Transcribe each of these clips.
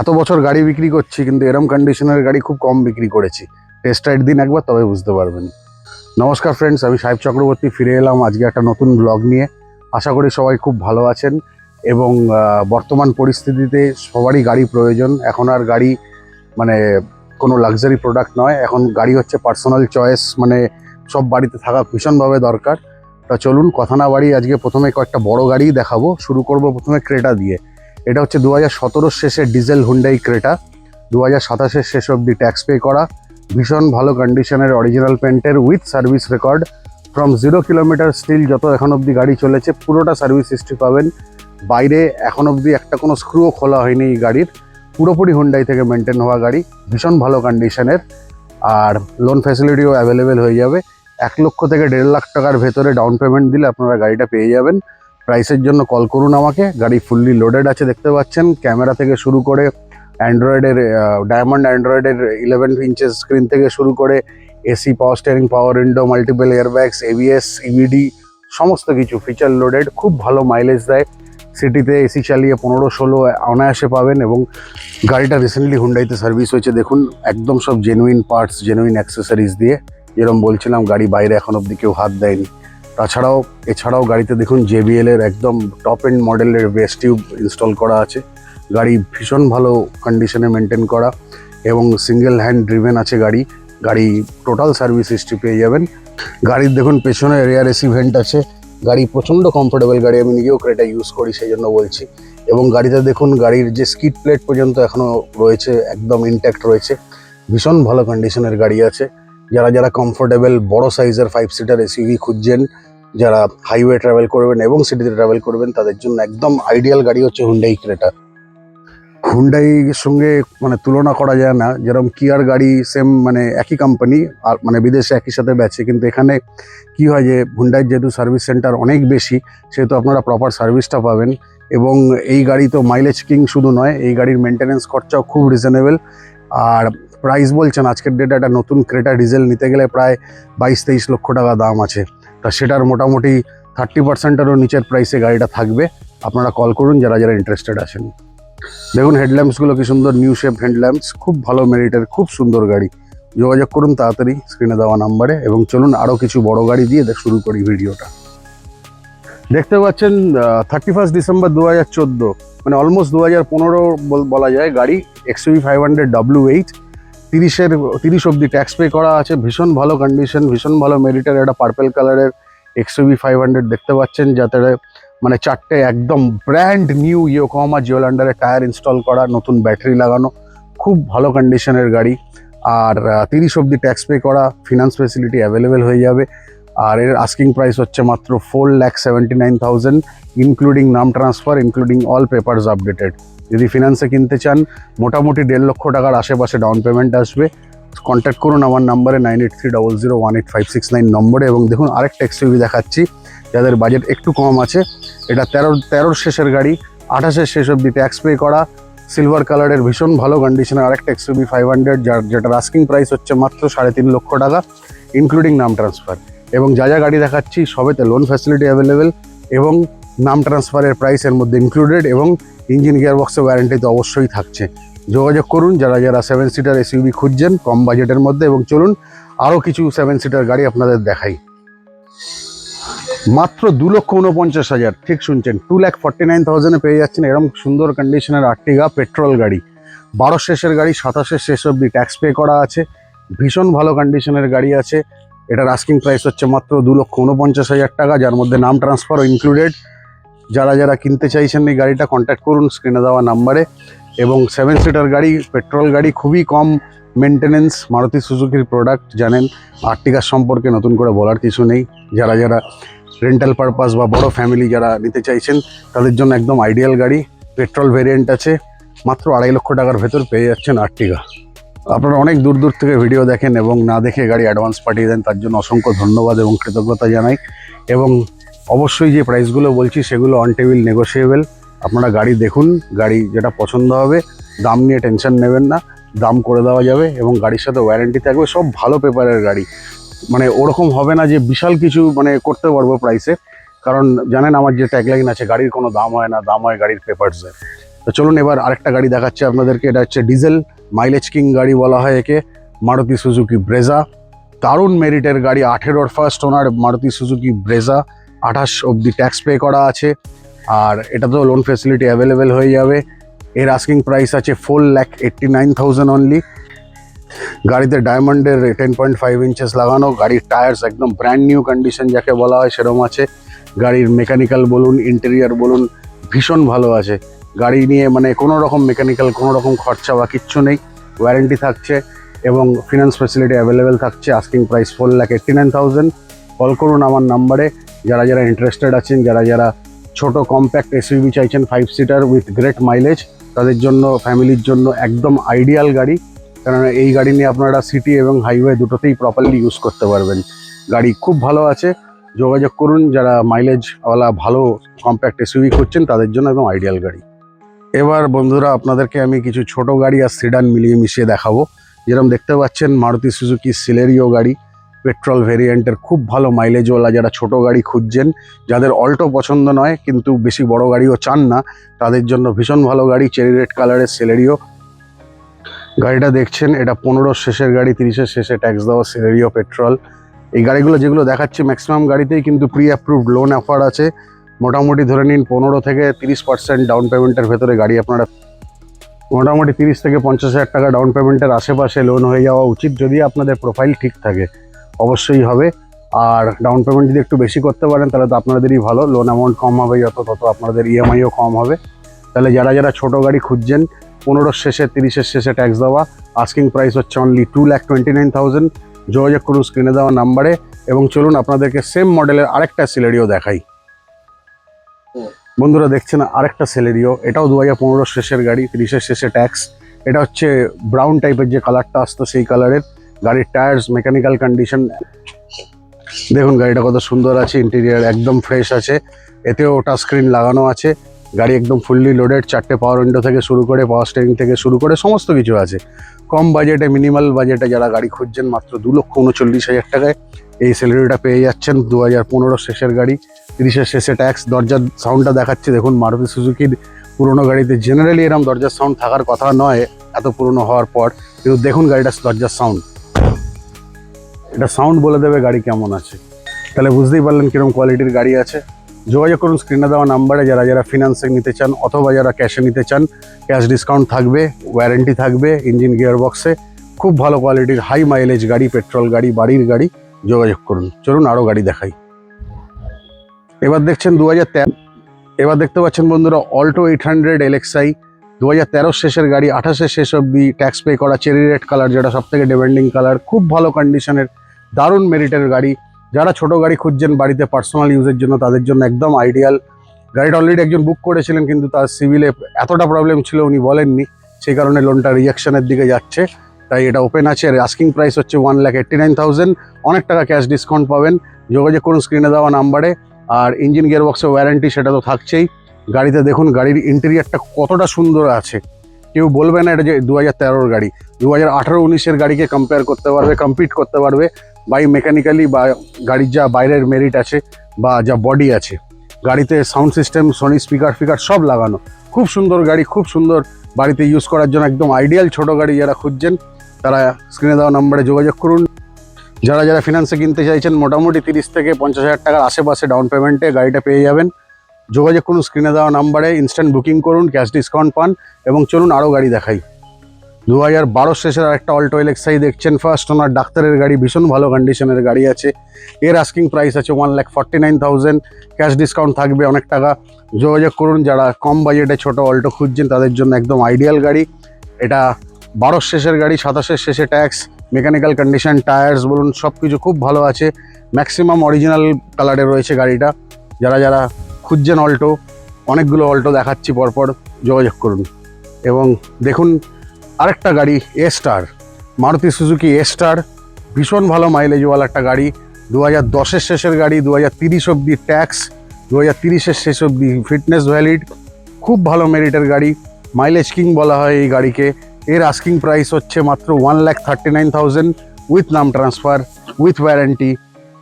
এত বছর গাড়ি বিক্রি করছি কিন্তু এরম কন্ডিশনের গাড়ি খুব কম বিক্রি করেছি। টেস্ট রাইড দিন একবার, তবে বুঝতে পারবেন। নমস্কার ফ্রেন্ডস, আমি সাহেব চক্রবর্তী ফিরে এলাম আজকে একটা নতুন ব্লগ নিয়ে। আশা করি সবাই খুব ভালো আছেন এবং বর্তমান পরিস্থিতিতে সবারই গাড়ি প্রয়োজন। এখন আর গাড়ি মানে কোনো লাক্সারি প্রোডাক্ট নয়, এখন গাড়ি হচ্ছে পার্সোনাল চয়েস, মানে সব বাড়িতে থাকা ভীষণভাবে দরকার। তা চলুন কথা না বাড়ি, আজকে প্রথমে কয়েকটা বড় গাড়ি দেখাবো। শুরু করব প্রথমে ক্রেটা দিয়ে। এটা হচ্ছে 2017 শেষে ডিজেল হুন্ডাই ক্রেটা, 2027 শেষ অবধি ট্যাক্স পে করা, ভীষণ ভালো কন্ডিশনের অরিজিনাল পেন্টের with service record from 0 kilometre still. যত এখন অবধি গাড়ি চলেছে পুরোটা সার্ভিস হিস্ট্রি পাবেন। বাইরে এখন অবধি একটা কোনো স্ক্রুও খোলা হয়নি এই গাড়ির, পুরোপুরি হুন্ডাই থেকে মেনটেন হওয়া গাড়ি, ভীষণ ভালো কন্ডিশনের। আর লোন ফ্যাসিলিটিও অ্যাভেলেবেল হয়ে যাবে। 1 লক্ষ থেকে 1.5 লাখ টাকার ভেতরে ডাউন পেমেন্ট দিলে আপনারা গাড়িটা পেয়ে যাবেন। প্রাইসের জন্য কল করুন আমাকে। গাড়ি ফুললি লোডেড আছে, দেখতে পাচ্ছেন। ক্যামেরা থেকে শুরু করে অ্যান্ড্রয়েডের ডায়মন্ড অ্যান্ড্রয়েডের 11 ইঞ্চেস স্ক্রিন থেকে শুরু করে AC, power steering, power window, multiple airbags, ABS, EVD, সমস্ত কিছু ফিচার লোডেড। খুব ভালো মাইলেজ দেয়। সিটিতে এসি চালিয়ে 15-16 অনায়াসে পাবেন। এবং গাড়িটা রিসেন্টলি হুন্ডাইতে সার্ভিস হয়েছে, দেখুন একদম সব জেনুইন পার্টস, জেনুইন অ্যাক্সেসরিজ দিয়ে। যেরকম বলছিলাম, গাড়ি বাইরে এখন অবধি কেউ হাত দেয়নি। এছাড়াও গাড়িতে দেখুন JBL এর একদম টপ এন্ড মডেলের বেস টিউব ইনস্টল করা আছে। গাড়ি ভীষণ ভালো কন্ডিশনে মেনটেন করা এবং সিঙ্গেল হ্যান্ড ড্রিভেন আছে গাড়ি টোটাল সার্ভিস হিস্ট্রি পেয়ে যাবেন। গাড়ির দেখুন পেছনে রেয়ার এসি ভেন্ট আছে। গাড়ি প্রচণ্ড কমফোর্টেবল গাড়ি, আমি নিজেও ক্রেটা ইউজ করি, সেই জন্য বলছি। এবং গাড়িতে দেখুন গাড়ির যে স্কিড প্লেট পর্যন্ত এখনও রয়েছে, একদম ইনট্যাক্ট রয়েছে। ভীষণ ভালো কন্ডিশনের গাড়ি আছে। যারা কমফোর্টেবল বড় সাইজের 5 সিটার এসইউভি খুঁজছেন, যারা হাইওয়ে ট্রাভেল করবেন এবং সিটিতে ট্রাভেল করবেন, তাদের জন্য একদম আইডিয়াল গাড়ি হচ্ছে হুন্ডাই ক্রেটা। হুন্ডাইয়ের সঙ্গে মানে তুলনা করা যায় না। যেরকম কিয়ার গাড়ি সেম, মানে একই কোম্পানি, আর মানে বিদেশে একই সাথে বেচে, কিন্তু এখানে কি হয় যে হুন্ডাইয়ের যেহেতু সার্ভিস সেন্টার অনেক বেশি, সেহেতু আপনারা প্রপার সার্ভিসটা পাবেন। এবং এই গাড়ি তো মাইলেজ কিং শুধু নয়, এই গাড়ির মেনটেন্যান্স খরচাও খুব রিজনেবল। আর প্রাইস বলছেন আজকের ডেটে একটা নতুন ক্রেটা ডিজেল নিতে গেলে প্রায় 22-23 লক্ষ টাকা দাম আছে। তা সেটার মোটামুটি 30%-এরও নিচের প্রাইসে গাড়িটা থাকবে। আপনারা কল করুন যারা ইন্টারেস্টেড আছেন। দেখুন হেডল্যাম্পসগুলো কি সুন্দর, নিউ শেপ হেডল্যাম্পস, খুব ভালো মেরিটের, খুব সুন্দর গাড়ি। যোগাযোগ করুন তাড়াতাড়ি স্ক্রিনে দেওয়া নাম্বারে। এবং চলুন আরও কিছু বড় গাড়ি দিয়ে শুরু করি ভিডিওটা। দেখতে পাচ্ছেন 31 ডিসেম্বর 2014, মানে অলমোস্ট 2015 বলা যায় গাড়ি। XUV 500 W8, 30 অবধি ট্যাক্স পে করা আছে। ভীষণ ভালো কন্ডিশন, ভীষণ ভালো মেরিটের একটা পার্পেল কালারের XUV 500 দেখতে পাচ্ছেন, যাতে মানে 4টে একদম ব্র্যান্ড নিউ ইয়োকোহামা জিওল্যান্ডারের টায়ার ইনস্টল করা, নতুন ব্যাটারি লাগানো, খুব ভালো কন্ডিশনের গাড়ি। আর 30 অবধি ট্যাক্স পে করা, ফিনান্স ফেসিলিটি অ্যাভেলেবেল হয়ে যাবে। আর এর আস্কিং প্রাইস হচ্ছে মাত্র 4,79,000, ইনক্লুডিং নাম transfer, including all papers updated. যদি ফিনান্সে কিনতে চান মোটামুটি 1.5 লক্ষ টাকার আশেপাশে ডাউন পেমেন্ট আসবে। কন্ট্যাক্ট করুন আমার নাম্বারে 9830018569 নম্বরে। এবং দেখুন আরেকটা XUV দেখাচ্ছি, যাদের বাজেট একটু কম আছে। এটা 13 শেষের গাড়ি, 28 শেষ অবধি ট্যাক্স পে করা, সিলভার কালারের ভীষণ ভালো কন্ডিশনের আরেকটা XUV 500, যেটার আস্কিং প্রাইস হচ্ছে মাত্র 3.5 লক্ষ টাকা, ইনক্লুডিং নাম ট্রান্সফার। এবং যা যাগাড়ি দেখাচ্ছি সবেতে লোন ফ্যাসিলিটি অ্যাভেলেবেল এবং নাম ট্রান্সফারের প্রাইস এর মধ্যে ইনক্লুডেড, এবং ইঞ্জিন গিয়ারবক্সের ওয়ারেন্টি তো অবশ্যই থাকছে। যোগাযোগ করুন যারা 7 সিটার SUV খুঁজছেন কম বাজেটের মধ্যে। এবং চলুন আরও কিছু 7 সিটার গাড়ি আপনাদের দেখাই। মাত্র 2,49,000, ঠিক শুনছেন, 2,49,000-এ পেয়ে যাচ্ছেন এরকম সুন্দর কন্ডিশনের আর্টিগা পেট্রোল গাড়ি। 12 শেষের গাড়ি, 27 শেষ অবধি ট্যাক্স পে করা আছে, ভীষণ ভালো কন্ডিশনের গাড়ি আছে। এটার আস্কিং প্রাইস হচ্ছে মাত্র 2,49,000 টাকা, যার মধ্যে নাম ট্রান্সফারও ইনক্লুডেড। যারা কিনতে চাইছেন এই গাড়িটা কন্ট্যাক্ট করুন স্ক্রিনে দেওয়া নাম্বারে। এবং 7 সিটার গাড়ি, পেট্রোল গাড়ি, খুবই কম মেনটেনেন্স, মারুতি সুজুকির প্রোডাক্ট জানেন। আর্টিগার সম্পর্কে নতুন করে বলার কিছু নেই। যারা রেন্টাল পারপাস বা বড় ফ্যামিলি যারা নিতে চাইছেন, তাদের জন্য একদম আইডিয়াল গাড়ি। পেট্রোল ভেরিয়েন্ট আছে, মাত্র 2.5 লক্ষ টাকার ভেতর পেয়ে যাচ্ছেন আর্টিগা। আপনারা অনেক দূর থেকে ভিডিও দেখেন এবং না দেখে গাড়ি অ্যাডভান্স পাঠিয়ে দেন, তার জন্য অসংখ্য ধন্যবাদ এবং কৃতজ্ঞতা জানাই। এবং অবশ্যই যে প্রাইসগুলো বলছি সেগুলো অন টেবিল নেগোশিয়েবল। আপনারা গাড়ি দেখুন, গাড়ি যেটা পছন্দ হবে, দাম নিয়ে টেনশন নেবেন না, দাম করে দেওয়া যাবে এবং গাড়ির সাথে ওয়ারেন্টি থাকবে। সব ভালো পেপারের গাড়ি, মানে ওরকম হবে না যে বিশাল কিছু মানে করতে পারবো প্রাইসে। কারণ জানেন আমার যে ট্যাগলাইন আছে, গাড়ির কোনো দাম হয় না, দাম হয় গাড়ির পেপারসের। তো চলুন এবার আরেকটা গাড়ি দেখাচ্ছি আপনাদেরকে। এটা হচ্ছে ডিজেল মাইলেজ কিং গাড়ি বলা হয় একে, মারুতি সুজুকি ব্রেজা। দারুণ মেরিটের গাড়ি, 18 first owner Maruti Suzuki Brezza, 28 অবধি ট্যাক্স পে করা আছে, আর এটা তো লোন ফেসিলিটি অ্যাভেলেবেল হয়ে যাবে। এর আস্কিং প্রাইস আছে 4,89,000 অনলি। গাড়িতে ডায়মন্ডের 10.5 ইঞ্চেস লাগানো, গাড়ির টায়ার্স একদম ব্র্যান্ড নিউ কন্ডিশন যাকে বলা হয় সেরকম আছে। গাড়ির মেকানিক্যাল বলুন, ইন্টেরিয়ার বলুন, ভীষণ ভালো আছে। গাড়ি নিয়ে মানে কোনো রকম মেকানিক্যাল কোনো রকম খরচা বা কিচ্ছু নেই, ওয়ারেন্টি থাকছে এবং ফিনান্স ফেসিলিটি অ্যাভেলেবেল থাকছে। Asking price 4,89,000। কল করুন আমার নাম্বারে যারা যারা ইন্টারেস্টেড আছেন, যারা যারা ছোট কম্প্যাক্ট এসইউভি চাইছেন 5 সিটার উইথ গ্রেট মাইলেজ, তাদের জন্য, ফ্যামিলির জন্য একদম আইডিয়াল গাড়ি। কারণ এই গাড়ি নিয়ে আপনারা সিটি এবং হাইওয়ে দুটোতেই প্রপারলি ইউজ করতে পারবেন। গাড়ি খুব ভালো আছে, যোগাযোগ করুন যারা মাইলেজওয়ালা ভালো কম্প্যাক্ট এসইউভি খুঁজছেন তাদের জন্য একদম আইডিয়াল গাড়ি। এবার বন্ধুরা আপনাদেরকে আমি কিছু ছোট গাড়ি আর সিডান মিলিয়ে মিশিয়ে দেখাবো। যেরকম দেখতে পাচ্ছেন মারুতি সুজুকি সিলেরিও গাড়ি, পেট্রোল ভেরিয়েন্টের, খুব ভালো মাইলেজওয়ালা। যারা ছোট গাড়ি খুঁজছেন, যাদের অল্টো পছন্দ নয় কিন্তু বেশি বড় গাড়িও চান না, তাদের জন্য ভীষণ ভালো গাড়ি। চেরি রেড কালারের সিলেরিও গাড়িটা দেখছেন, এটা 15 শেষের গাড়ি, 30-এর শেষে ট্যাক্স দেওয়া সিলেরিও পেট্রোল। এই গাড়িগুলো যেগুলো দেখাচ্ছি ম্যাক্সিমাম গাড়িতেই কিন্তু প্রি অ্যাপ্রুভড লোন অফার আছে। মোটামুটি ধরে নিন 15 থেকে 30% ডাউন পেমেন্টের ভেতরে গাড়ি আপনারা, মোটামুটি 30 থেকে 50,000 টাকা ডাউন পেমেন্টের আশেপাশে লোন হয়ে যাওয়া উচিত, যদি আপনাদের প্রোফাইল ঠিক থাকে অবশ্যই হবে। আর ডাউন পেমেন্ট যদি একটু বেশি করতে পারেন তাহলে তো আপনাদেরই ভালো, লোন অ্যামাউন্ট কম হবে যত, তত আপনাদের ইএমআইও কম হবে। তাহলে যারা যারা ছোট গাড়ি খুঁজছেন, 15 শেষে 30-এর শেষে ট্যাক্স দেওয়া, আস্কিং প্রাইস হচ্ছে অনলি 2,29,000। যোগাযোগ করুন স্ক্রিনে দেওয়া নাম্বারে। এবং চলুন আপনাদেরকে সেম মডেলের আরেকটা সিলেরিও দেখাই। বন্ধুরা দেখছেন আরেকটা সিলেরিও, এটাও 2015 শেষের গাড়ি, 30-এর শেষে ট্যাক্স। এটা হচ্ছে ব্রাউন টাইপের যে কালারটা আসতো সেই কালারের। গাড়ির টায়ার্স মেকানিক্যাল কন্ডিশন দেখুন, গাড়িটা কত সুন্দর আছে, ইন্টেরিয়ার একদম ফ্রেশ আছে। এতেও টাচ স্ক্রিন লাগানো আছে। গাড়ি একদম ফুললি লোডেড, 4টে পাওয়ার উইন্ডো থেকে শুরু করে, পাওয়ার স্টিয়ারিং থেকে শুরু করে সমস্ত কিছু আছে। কম বাজেটে, মিনিমাল বাজেটে যারা গাড়ি খুঁজছেন, মাত্র 2,39,000 টাকায় এই স্যালারিটা পেয়ে যাচ্ছেন। 2015 শেষের গাড়ি, 30-এর শেষে ট্যাক্স। দরজার সাউন্ডটা দেখাচ্ছি দেখুন, মারুতি সুজুকির পুরোনো গাড়িতে জেনারেলি এরকম দরজার সাউন্ড থাকার কথা নয় এত পুরনো হওয়ার পর, কিন্তু দেখুন গাড়িটার দরজার সাউন্ড, এটা সাউন্ড বলে দেবে গাড়ি কেমন আছে। তাহলে বুঝতেই পারলেন কিরকম কোয়ালিটির গাড়ি আছে। যোগাযোগ করুন স্ক্রিনে দেওয়া নাম্বারে যারা যারা ফিনান্সে নিতে চান অথবা যারা ক্যাশে নিতে চান। ক্যাশ ডিসকাউন্ট থাকবে, ওয়ারেন্টি থাকবে ইঞ্জিন গিয়ার বক্সে। খুব ভালো কোয়ালিটির হাই মাইলেজ গাড়ি, পেট্রোল গাড়ি, বাড়ির গাড়ি। যোগাযোগ করুন। চলুন আরও গাড়ি দেখাই। এবার দেখছেন 2013, এবার দেখতে পাচ্ছেন বন্ধুরা অল্টো 800 LXi, 2013 শেষের গাড়ি, 28-এর শেষ অবধি ট্যাক্স পে করা, চেরি রেড কালার, যেটা সব থেকে ডিমান্ডিং কালার। খুব ভালো কন্ডিশনের দারুণ মেরিটের গাড়ি। যারা ছোট গাড়ি খুঁজছেন বাড়িতে পার্সোনাল ইউজের জন্য, তাদের জন্য একদম আইডিয়াল। গাড়িটা অলরেডি একজন বুক করেছিলেন, কিন্তু তার সিভিলে এতটা প্রবলেম ছিল উনি বলেননি, সেই কারণে লোনটা রিজেকশনের দিকে যাচ্ছে। তাই এটা ওপেন আছে। আস্কিং প্রাইস হচ্ছে 1,89,000। অনেক টাকা ক্যাশ ডিসকাউন্ট পাবেন। যোগাযোগ করুন স্ক্রিনে দেওয়া নাম্বারে। আর ইঞ্জিন গিয়ার বক্সে ওয়ারেন্টি সেটা তো থাকছেই। গাড়িতে দেখুন গাড়ির ইন্টেরিয়ারটা কতটা সুন্দর আছে, কেউ বলবে না এটা যে 2013 গাড়ি। 2018-19-এর গাড়িকে কম্পেয়ার করতে পারবে, কম্পিট করতে পারবে বাই মেকানিক্যালি, বা গাড়ির যা বাইরের মেরিট আছে বা যা বডি আছে। গাড়িতে সাউন্ড সিস্টেম, সোনি স্পিকার ফিকার সব লাগানো। খুব সুন্দর গাড়ি, খুব সুন্দর, বাড়িতে ইউজ করার জন্য একদম আইডিয়াল ছোট গাড়ি। যারা খুঁজছেন তারা স্ক্রিনে দেওয়া নম্বরে যোগাযোগ করুন। যারা যারা ফিনান্সে কিনতে চাইছেন, মোটামুটি 30 থেকে 50,000 টাকার আশেপাশে ডাউন পেমেন্টে গাড়িটা পেয়ে যাবেন। যোগাযোগ করুন স্ক্রিনে দেওয়া নাম্বারে, ইনস্ট্যান্ট বুকিং করুন, ক্যাশ ডিসকাউন্ট পান। এবং চলুন আরও গাড়ি দেখাই। 2012 শেষের আরেকটা অল্টো LXi দেখছেন, ফার্স্ট ওনার, ডাক্তারের গাড়ি, ভীষণ ভালো কন্ডিশনের গাড়ি আছে। এর আস্কিং প্রাইস আছে 1,49,000। ক্যাশ ডিসকাউন্ট থাকবে অনেক টাকা। যোগাযোগ করুন যারা কম বাজেটে ছোট অল্টো খুঁজছেন, তাদের জন্য একদম আইডিয়াল গাড়ি। এটা 12 শেষের গাড়ি, 27-এর শেষে ট্যাক্স, মেকানিক্যাল কন্ডিশন, টায়ার্স বলুন সব কিছু খুব ভালো আছে। ম্যাক্সিমাম অরিজিনাল কালারে রয়েছে গাড়িটা। যারা যারা খুঁজছেন অল্টো, অনেকগুলো অল্টো দেখাচ্ছি পরপর, যোগাযোগ করুন। এবং দেখুন আরেকটা গাড়ি, A-Star, মারুতি সুজুকি A-Star, ভীষণ ভালো মাইলেজওয়ালা একটা গাড়ি। 2010-এর শেষের গাড়ি, 2030 অবধি ট্যাক্স, 2030-এর শেষ অবধি ফিটনেস ভ্যালিড। খুব ভালো মেরিটের গাড়ি, মাইলেজ কিং বলা হয় এই গাড়িকে। এর আস্কিং প্রাইস হচ্ছে মাত্র 1,39,000 উইথ নাম ট্রান্সফার, উইথ ওয়ারেন্টি।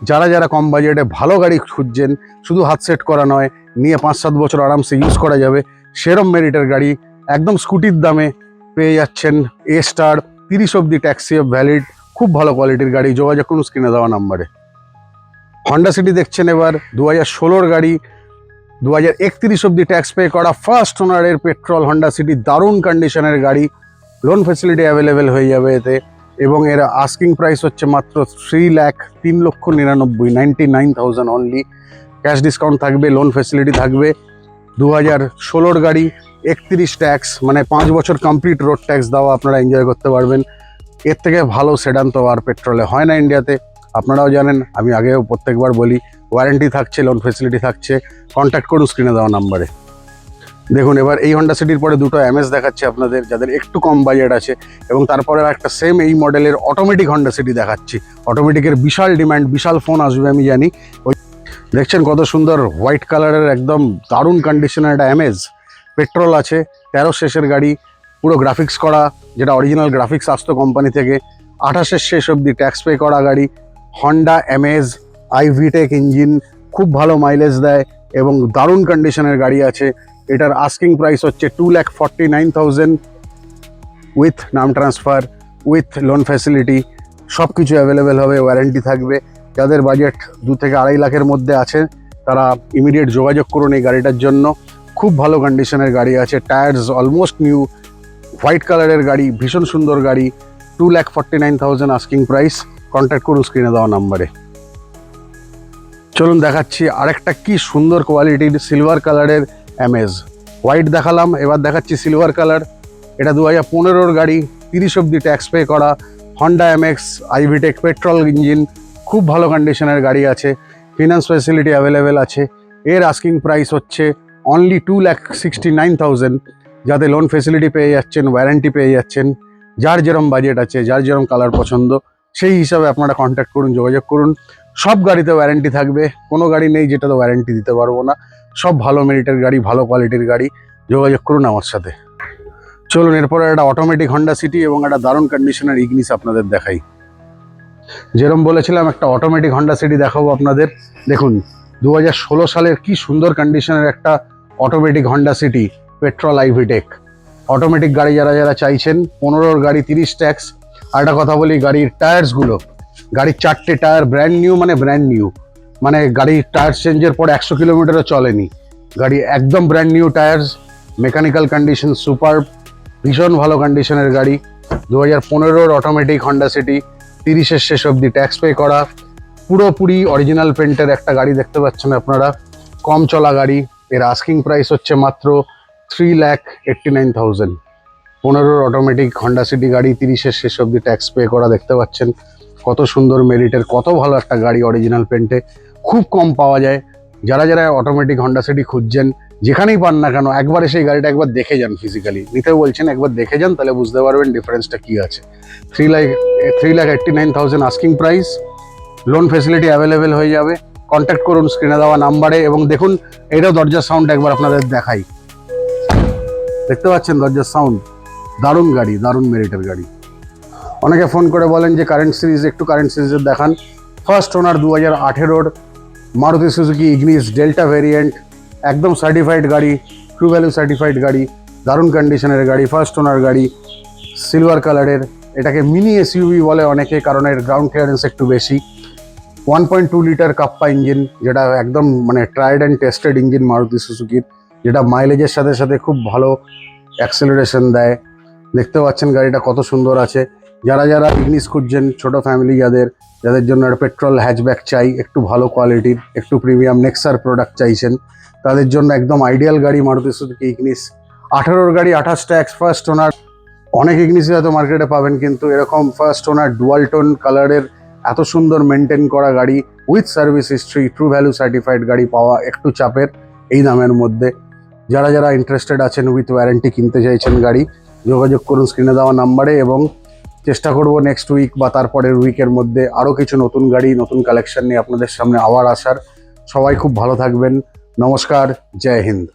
যারা যারা কম বাজেটে ভালো গাড়ি খুঁজছেন, শুধু হাত সেট করা নয়, নিয়ে 5-7 বছর আরামসে ইউজ করা যাবে, সেরম মেরিটের গাড়ি, একদম স্কুটির দামে পেয়ে যাচ্ছেন এ স্টার, 30 অব্দি ট্যাক্সি ভ্যালিড, খুব ভালো কোয়ালিটির গাড়ি। যোগাযোগ করুন স্ক্রিনে দেওয়া নাম্বারে। হন্ডা সিটি দেখছেন এবার 2016 গাড়ি, 2031 অব্দি ট্যাক্স পে করা ফার্স্ট ওনারের পেট্রোল হন্ডা সিটি, দারুণ কন্ডিশনের গাড়ি। লোন ফ্যাসিলিটি অ্যাভেলেবেল হয়ে যাবে এতে, এবং এর আস্কিং প্রাইস হচ্ছে মাত্র 3,99,000 অনলি। ক্যাশ ডিসকাউন্ট থাকবে, লোন ফ্যাসিলিটি থাকবে। 2016 গাড়ি, 31 ট্যাক্স, মানে 5 বছর কমপ্লিট রোড ট্যাক্স দেওয়া, আপনারা এনজয় করতে পারবেন। এর থেকে ভালো সেডান তো আর পেট্রোলে হয় না ইন্ডিয়াতে, আপনারাও জানেন, আমি আগেও প্রত্যেকবার বলি। ওয়ারেন্টি থাকছে, লোন ফ্যাসিলিটি থাকছে। কন্ট্যাক্ট করুন স্ক্রিনে দেওয়া নাম্বারে। দেখুন এবার এই হন্ডা সিটির পরে দুটো এমএস দেখাচ্ছে আপনাদের, যাদের একটু কম বাজেট আছে, এবং তারপরে একটা সেম এই মডেলের অটোমেটিক হন্ডা সিটি দেখাচ্ছি। অটোমেটিকের বিশাল ডিমান্ড, বিশাল ফোন আসবে আমি জানি। ওই দেখছেন কত সুন্দর হোয়াইট কালারের একদম দারুণ কন্ডিশনের একটা এমএস, পেট্রোল আছে, 13 শেষের গাড়ি, পুরো গ্রাফিক্স করা, যেটা অরিজিনাল গ্রাফিক্স আসতো কোম্পানি থেকে। 28 শেষ অব্দি ট্যাক্স পে করা গাড়ি, হন্ডা এমএস আইভিটেক ইঞ্জিন, খুব ভালো মাইলেজ দেয় এবং দারুণ কন্ডিশনের গাড়ি আছে। এটার আস্কিং প্রাইস হচ্ছে 2,49,000 উইথ নাম ট্রান্সফার, উইথ লোন ফ্যাসিলিটি, সব কিছু অ্যাভেলেবেল হবে, ওয়ারেন্টি থাকবে। যাদের বাজেট 2 থেকে 2.5 লাখের মধ্যে আছে তারা ইমিডিয়েট যোগাযোগ করুন এই গাড়িটার জন্য। খুব ভালো কন্ডিশনের গাড়ি আছে, টায়ার্স অলমোস্ট নিউ, হোয়াইট কালারের গাড়ি, ভীষণ সুন্দর গাড়ি। 2,49,000 আস্কিং প্রাইস। কন্ট্যাক্ট করুন স্ক্রিনে দেওয়া নাম্বারে। চলুন দেখাচ্ছি আরেকটা কি সুন্দর কোয়ালিটির সিলভার কালারের এমএস। হোয়াইট দেখালাম, এবার দেখাচ্ছি সিলভার কালার। এটা 2015 গাড়ি, 30 অব্দি ট্যাক্স পে করা, হন্ডা এমএক্স আইভিটেক পেট্রোল ইঞ্জিন, খুব ভালো কন্ডিশনের গাড়ি আছে, ফিনান্স ফ্যাসিলিটি অ্যাভেলেবেল আছে। এর আস্কিং প্রাইস হচ্ছে অনলি 2,69,000, যাতে লোন ফ্যাসিলিটি পেয়ে যাচ্ছেন, ওয়ারেন্টি পেয়ে যাচ্ছেন। যার যেরম বাজেট আছে, যার যেরম কালার পছন্দ, সেই হিসাবে আপনারা কন্ট্যাক্ট করুন, যোগাযোগ করুন। সব গাড়িতে ওয়ারেন্টি থাকবে, কোনো গাড়ি নেই যেটাতে ওয়ারেন্টি দিতে পারবো না। সব ভালো মেরিটের গাড়ি, ভালো কোয়ালিটির গাড়ি, যোগাযোগ করুন আমার সাথে। চলুন এরপরে একটা অটোমেটিক হন্ডা সিটি এবং একটা দারুণ কন্ডিশনের ইগনিস আপনাদের দেখাই। যেরকম বলেছিলাম একটা অটোমেটিক হন্ডা সিটি দেখাবো আপনাদের। দেখুন 2016 সালের কি সুন্দর কন্ডিশনের একটা automatic Honda city, petrol আইভিটেক। Automatic গাড়ি যারা যারা চাইছেন, 15 গাড়ি, 30 ট্যাক্স। আর একটা কথা বলি, গাড়ির টায়ার্সগুলো, গাড়ির 4টে টায়ার ব্র্যান্ড নিউ, মানে ব্র্যান্ড নিউ, মানে গাড়ির টায়ার চেঞ্জের পর 100 কিলোমিটারও চলেনি। গাড়ি একদম brand new tyres, mechanical condition super, ভীষণ ভালো কন্ডিশনের গাড়ি। 2015 অটোমেটিক হন্ডা সিটি, 30 শেষ অব্দি ট্যাক্স পে করা, পুরোপুরি অরিজিনাল পেন্টের একটা গাড়ি দেখতে পাচ্ছেন আপনারা, কম চলা গাড়ি। এর আস্কিং প্রাইস হচ্ছে মাত্র 3,89,000। 15 অটোমেটিক হন্ডা সিটি গাড়ি, 30 শেষ অব্দি ট্যাক্স পে করা, দেখতে পাচ্ছেন কত সুন্দর মেরিটের, কত ভালো একটা গাড়ি অরিজিনাল পেন্টে, খুব কম পাওয়া যায়। যারা যারা অটোমেটিক হন্ডা সিটি খুঁজছেন, যেখানেই পান না কেন, একবার সেই গাড়িটা একবার দেখে যান, ফিজিক্যালি নিতে বলছেন, একবার দেখে যান, তাহলে বুঝতে পারবেন ডিফারেন্সটা কি আছে। 3,89,000 asking price, loan facility available হয়ে যাবে। কন্ট্যাক্ট করুন স্ক্রিনে দেওয়া নাম্বারে। এবং দেখুন এটাও দরজার সাউন্ড একবার আপনাদের দেখাই, দেখতে পাচ্ছেন দরজার সাউন্ড, দারুণ গাড়ি, দারুণ মেরিটের গাড়ি। অনেকে ফোন করে বলেন যে কারেন্ট সিরিজ, একটু কারেন্ট সিরিজের দেখান। First owner 2018 Maruti Suzuki Ignis delta variant, একদম সার্টিফাইড গাড়ি, ট্রু ভ্যালু সার্টিফাইড গাড়ি, দারুণ কন্ডিশনের গাড়ি, ফার্স্ট ওনার গাড়ি, সিলভার কালারের। এটাকে মিনি এসইউভি বলে অনেকে, কারণ এর গ্রাউন্ড ক্লিয়ারেন্স একটু বেশি। 1.2 লিটার কাপ্পা ইঞ্জিন, যেটা একদম মানে tried and tested engine Maruti সুজুকির, যেটা মাইলেজের সাথে সাথে খুব ভালো অ্যাক্সেলারেশন দেয়। দেখতে পাচ্ছেন গাড়িটা কত সুন্দর আছে। যারা যারা ইগনিস খুঁজছেন, ছোট ফ্যামিলি যাদের জন্য একটা পেট্রোল হ্যাচব্যাক চাই, একটু ভালো কোয়ালিটির, একটু প্রিমিয়াম নেক্সার প্রোডাক্ট চাইছেন, তাদের জন্য একদম আইডিয়াল গাড়ি মারুতি সুজুকি ইগনিস। 18 গাড়ি, 28 ট্যাক্স, ফার্স্ট ওনার। অনেক ইগনিসই হয়তো মার্কেটে পাবেন, কিন্তু এরকম ফার্স্ট ওনার ডুয়াল টোন কালারের এত সুন্দর মেনটেন করা গাড়ি with service history, true value certified গাড়ি পাওয়া একটু চাপের এই দামের মধ্যে। যারা যারা ইন্টারেস্টেড আছেন, উইথ ওয়ারেন্টি কিনতে চাইছেন গাড়ি, যোগাযোগ করুন স্ক্রিনে দেওয়া নাম্বারে। এবং চেষ্টা করব নেক্সট উইক বা তারপরের উইকের মধ্যে আরও কিছু নতুন গাড়ি, নতুন কালেকশন নিয়ে আপনাদের সামনে আবার আসার। সবাই খুব ভালো থাকবেন। নমস্কার, জয় হিন্দ।